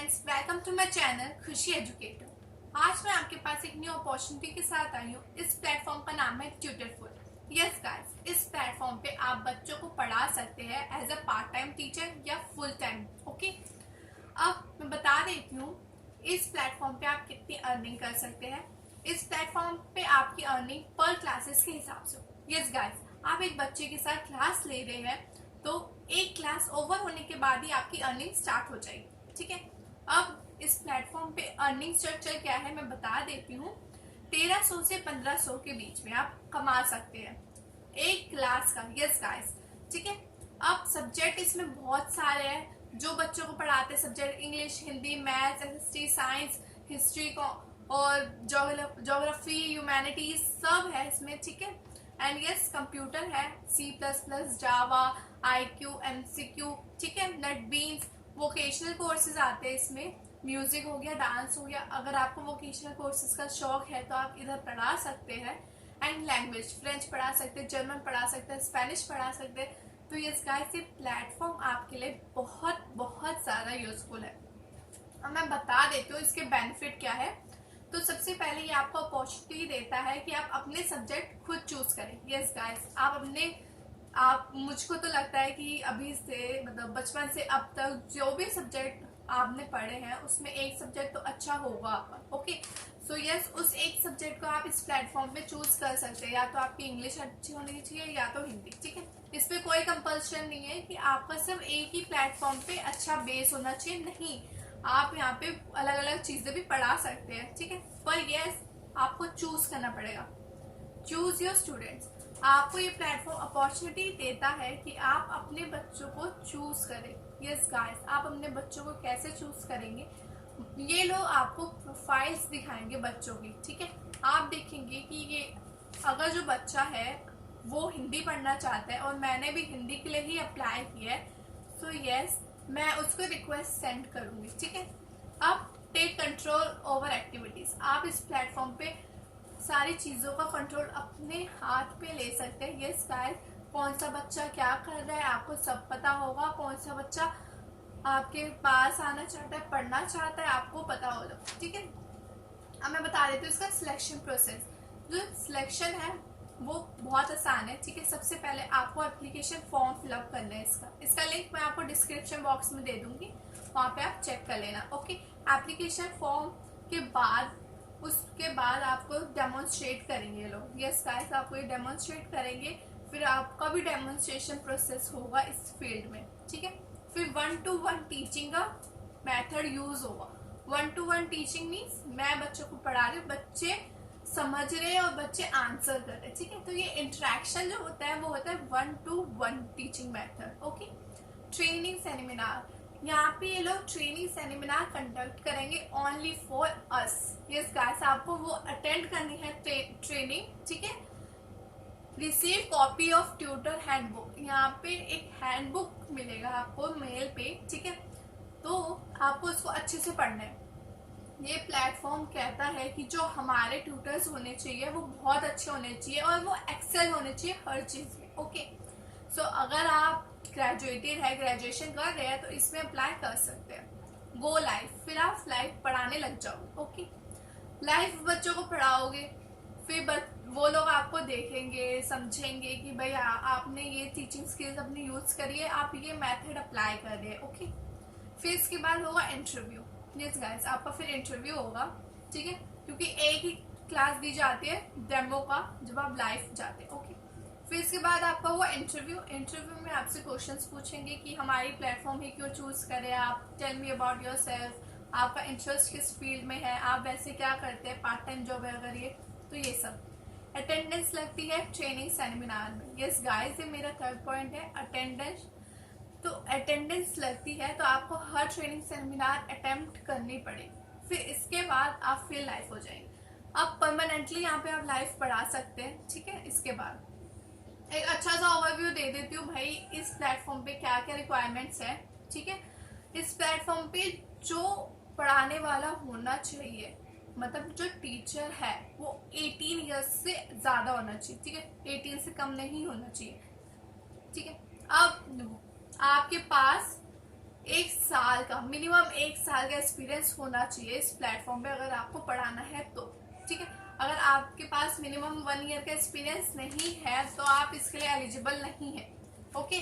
Friends, welcome to my channel Khushi educator. आज मैं आपके पास एक न्यू अपॉर्चुनिटी के साथ आई हूँ। इस प्लेटफॉर्म का नाम है ट्यूटरफुल। यस गाइस, इस प्लेटफॉर्म पे आप बच्चों को पढ़ा सकते हैं as a part time teacher या फुल टाइम। ओके, अब मैं बता देती हूँ इस प्लेटफॉर्म पे आप कितनी अर्निंग कर सकते हैं। इस प्लेटफॉर्म पे आपकी अर्निंग पर क्लासेस के हिसाब से। यस गाइस, आप एक बच्चे के साथ क्लास ले रहे हैं तो एक क्लास ओवर होने के बाद ही आपकी अर्निंग स्टार्ट हो जाएगी। ठीक है, अब इस प्लेटफॉर्म पे अर्निंग स्ट्रक्चर क्या है मैं बता देती हूँ। 1300 से 1500 के बीच में आप कमा सकते हैं एक क्लास का। यस गाइस, ठीक है। अब सब्जेक्ट इसमें बहुत सारे हैं जो बच्चों को पढ़ाते हैं। Subject English, Hindi, maths, SST, science, history को और ज्योग्राफी, ह्यूमैनिटीज सब है इसमें। ठीक है, एंड यस कंप्यूटर है, C++, जावा, IQ, MCQ, ठीक है, नेट बीन्स। वोकेशनल कोर्सेज आते हैं इसमें, म्यूजिक हो गया, डांस हो गया। अगर आपको वोकेशनल कोर्सेज का शौक है तो आप इधर पढ़ा सकते हैं। एंड लैंग्वेज, फ्रेंच पढ़ा सकते हैं, जर्मन पढ़ा सकते हैं, स्पेनिश पढ़ा सकते हैं। तो ये गाइस, ये प्लेटफॉर्म आपके लिए बहुत बहुत ज़्यादा यूजफुल है। अब मैं बता देती हूँ इसके बेनिफिट क्या है। तो सबसे पहले ये आपको अपॉर्चुनिटी देता है कि आप अपने सब्जेक्ट खुद चूज करें। यस गाइस, आप मुझको तो लगता है कि अभी से मतलब बचपन से अब तक जो भी सब्जेक्ट आपने पढ़े हैं उसमें एक सब्जेक्ट तो अच्छा होगा आपका। ओके, सो यस, उस एक सब्जेक्ट को आप इस प्लेटफॉर्म पे चूज कर सकते हैं। या तो आपकी इंग्लिश अच्छी होनी चाहिए या तो हिंदी। ठीक है, इस पे कोई कंपल्शन नहीं है कि आपका सिर्फ एक ही प्लेटफॉर्म पे अच्छा बेस होना चाहिए। नहीं, आप यहाँ पे अलग अलग चीजें भी पढ़ा सकते हैं। ठीक है, पर यस आपको चूज करना पड़ेगा। Choose your students. आपको ये प्लेटफॉर्म अपॉर्चुनिटी देता है कि आप अपने बच्चों को चूज करें। यस गाइस, आप अपने बच्चों को कैसे चूज करेंगे, ये लोग आपको प्रोफाइल्स दिखाएंगे बच्चों की। ठीक है, आप देखेंगे कि ये अगर जो बच्चा है वो हिंदी पढ़ना चाहता है और मैंने भी हिंदी के लिए ही अप्लाई किया है, सो यस मैं उसको रिक्वेस्ट सेंड करूंगी। ठीक है, अब टेक कंट्रोल ओवर एक्टिविटीज। आप इस प्लेटफॉर्म पे सारी चीजों का कंट्रोल अपने हाथ पे ले सकते हैं। यस गाइस, कौन सा बच्चा क्या कर रहा है आपको सब पता होगा। कौन सा बच्चा आपके पास आना चाहता है, पढ़ना चाहता है, आपको पता होगा। ठीक है, अब मैं बता देती हूँ इसका सिलेक्शन प्रोसेस। जो सिलेक्शन है वो बहुत आसान है। ठीक है, सबसे पहले आपको एप्लीकेशन फॉर्म फिलअप करना है। इसका लिंक मैं आपको डिस्क्रिप्शन बॉक्स में दे दूंगी, वहाँ पे आप चेक कर लेना। ओके, एप्लीकेशन फॉर्म के बाद उसके बाद आपको डेमोन्स्ट्रेट करेंगे लोग। यस गाइस, आपको ये डेमोन्स्ट्रेट करेंगे, फिर आपका भी डेमोन्स्ट्रेशन प्रोसेस होगा इस फील्ड में। ठीक है, फिर 1-to-1 टीचिंग का मेथड यूज होगा। 1-to-1 टीचिंग मीन्स मैं बच्चों को पढ़ा रही हूँ, बच्चे समझ रहे हैं और बच्चे आंसर कर रहे हैं। ठीक है, तो ये इंटरेक्शन जो होता है वो होता है 1-to-1 teaching method. Okay, training seminar, यहाँ पे ये लोग ट्रेनिंग सेमिनार कंडक्ट करेंगे only for us. Yes guys, आपको वो अटेंड करनी है ट्रेनिंग। ठीक है, receive copy of tutor handbook, यहाँ पे एक हैंडबुक मिलेगा आपको मेल पे। ठीक है, तो आपको उसको अच्छे से पढ़ना है। ये प्लेटफॉर्म कहता है कि जो हमारे ट्यूटर्स होने चाहिए वो बहुत अच्छे होने चाहिए और वो एक्सेल होने चाहिए हर चीज में। ओके, सो अगर आप ग्रेजुएटेड है, ग्रेजुएशन कर रहे हैं तो इसमें अप्लाई कर सकते हैं। गो लाइव, फिर आप लाइव पढ़ाने लग जाओ। ओके, लाइव बच्चों को पढ़ाओगे, फिर वो लोग आपको देखेंगे, समझेंगे कि भाई आपने ये टीचिंग स्किल्स अपनी यूज करिए, आप ये मेथड अप्लाई कर रहे हैं। ओके, फिर इसके बाद होगा इंटरव्यू। यस गाइस, आपका फिर इंटरव्यू होगा। ठीक है, क्योंकि एक ही क्लास दी जाती है डेमो का जब आप लाइव जाते हैं। ओके, फिर इसके बाद आपका हुआ इंटरव्यू में आपसे क्वेश्चंस पूछेंगे कि हमारी प्लेटफॉर्म ही क्यों चूज करें, आप tell me about yourself, आपका इंटरेस्ट किस फील्ड में है, आप वैसे क्या करते हैं, पार्ट टाइम जॉब है अगर ये, तो ये सब। अटेंडेंस लगती है ट्रेनिंग सेमिनार में। यस गाइस, ये मेरा थर्ड पॉइंट है, अटेंडेंस। तो अटेंडेंस लगती है तो आपको हर ट्रेनिंग सेमिनार अटेम्प्ट करनी पड़ेगी। फिर इसके बाद आप फिर लाइव हो जाएंगे। अब परमानेंटली यहाँ पे आप लाइव पढ़ा सकते हैं। ठीक है, इसके बाद एक अच्छा सा ओवरव्यू दे देती हूँ भाई इस प्लेटफॉर्म पे क्या क्या रिक्वायरमेंट्स है। ठीक है, इस प्लेटफॉर्म पे जो पढ़ाने वाला होना चाहिए, मतलब जो टीचर है वो 18 ईयर्स से ज्यादा होना चाहिए। ठीक है, 18 से कम नहीं होना चाहिए। ठीक है, अब आपके पास 1 साल का मिनिमम 1 साल का एक्सपीरियंस होना चाहिए इस प्लेटफॉर्म पे अगर आपको पढ़ाना है तो, ठीक है। अगर आपके पास मिनिमम 1 ईयर का एक्सपीरियंस नहीं है तो आप इसके लिए एलिजिबल नहीं है, ओके।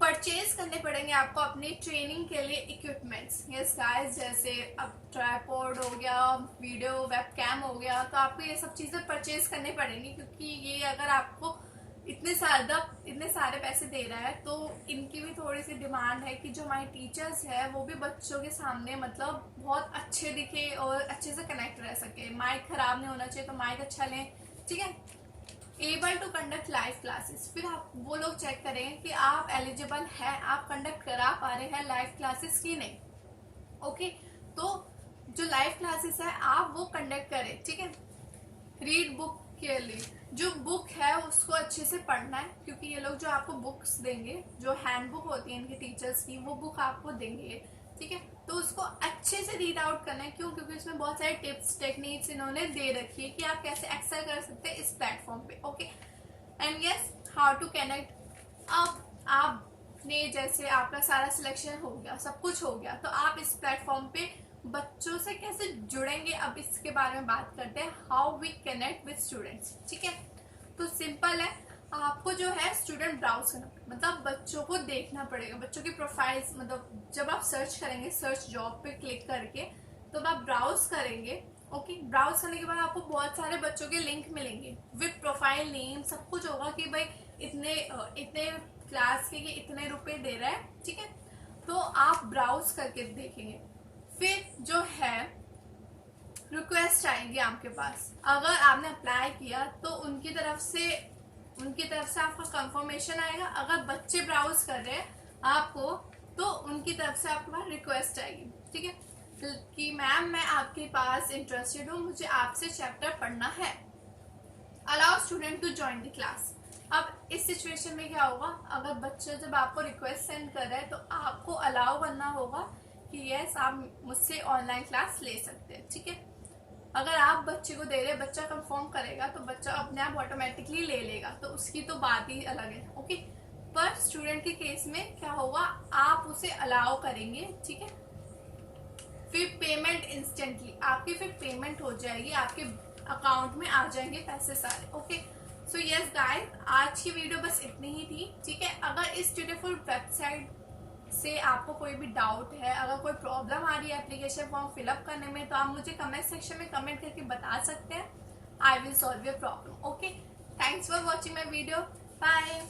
परचेज करने पड़ेंगे आपको अपनी ट्रेनिंग के लिए इक्विपमेंट्स, यस गाइस, जैसे अब ट्राइपॉड हो गया, वीडियो वेबकैम हो गया, तो आपको ये सब चीज़ें परचेज करनी पड़ेंगी, क्योंकि ये अगर आपको इतने सारे पैसे दे रहा है तो इनकी भी थोड़ी सी डिमांड है कि जो हमारे टीचर्स है वो भी बच्चों के सामने मतलब बहुत अच्छे दिखे और अच्छे से कनेक्ट रह सके। माइक खराब नहीं होना चाहिए तो माइक अच्छा लें, ठीक है। Able to conduct live classes, फिर आप वो लोग चेक करें कि आप एलिजिबल हैं, आप कंडक्ट करा पा रहे हैं लाइव क्लासेस की नहीं, ओके। तो जो लाइव क्लासेस है आप वो कंडक्ट करें, ठीक है। रीड बुक केयरली, जो बुक है उसको अच्छे से पढ़ना है, क्योंकि ये लोग जो आपको बुक्स देंगे, जो हैंड बुक होती है इनके टीचर्स की, वो बुक आपको देंगे, ठीक है। तो उसको अच्छे से रीड आउट करना है, क्यों? क्योंकि इसमें बहुत सारे टिप्स टेक्निक्स इन्होंने दे रखी है कि आप कैसे एक्सेल कर सकते हैं इस प्लेटफॉर्म पे, okay. And yes, how to connect. अब आपने जैसे आपका सारा सिलेक्शन हो गया, सब कुछ हो गया, तो आप इस प्लेटफॉर्म पे बच्चों से कैसे जुड़ेंगे, अब इसके बारे में बात करते हैं, how we connect with students, ठीक है। तो सिंपल है, आपको जो है स्टूडेंट ब्राउज करना, मतलब बच्चों को देखना पड़ेगा, बच्चों की प्रोफाइल्स, मतलब जब आप सर्च करेंगे, सर्च जॉब पे क्लिक करके, तो आप ब्राउज करेंगे, ओके। ब्राउज करने के बाद आपको बहुत सारे बच्चों के लिंक मिलेंगे विद प्रोफाइल नेम, सब कुछ होगा कि भाई इतने क्लास के इतने रुपए दे रहा है, ठीक है। तो आप ब्राउज करके देखेंगे, फिर जो है रिक्वेस्ट आएंगे आपके पास, अगर आपने अप्लाई किया तो उनकी तरफ से आपका कंफर्मेशन आएगा। अगर बच्चे ब्राउज कर रहे हैं आपको तो उनकी तरफ से आपके पास रिक्वेस्ट आएगी, ठीक है, कि मैम मैं आपके पास इंटरेस्टेड हूँ, मुझे आपसे चैप्टर पढ़ना है, allow student to join the class. अब इस सिचुएशन में क्या होगा, अगर बच्चा जब आपको रिक्वेस्ट सेंड कर रहा है तो आपको अलाउ करना होगा कि यस आप मुझसे ऑनलाइन क्लास ले सकते हैं, ठीक है। अगर आप बच्चे को दे रहे हैं, बच्चा कंफर्म करेगा तो बच्चा अपने आप ऑटोमेटिकली ले लेगा, तो उसकी तो बात ही अलग है, ओके। पर स्टूडेंट के केस में क्या होगा, आप उसे अलाउ करेंगे, ठीक है। फिर पेमेंट इंस्टेंटली, आपकी फिर पेमेंट हो जाएगी, आपके अकाउंट में आ जाएंगे पैसे सारे, ओके। सो यस गाइस, आज की वीडियो बस इतनी ही थी, ठीक है। अगर इस ट्यूटोरियल वेबसाइट से आपको कोई भी डाउट है, अगर कोई प्रॉब्लम आ रही है एप्लीकेशन फॉर्म फिलअप करने में, तो आप मुझे कमेंट सेक्शन में कमेंट करके बता सकते हैं, I will solve your problem, okay. Thanks for watching my video, bye.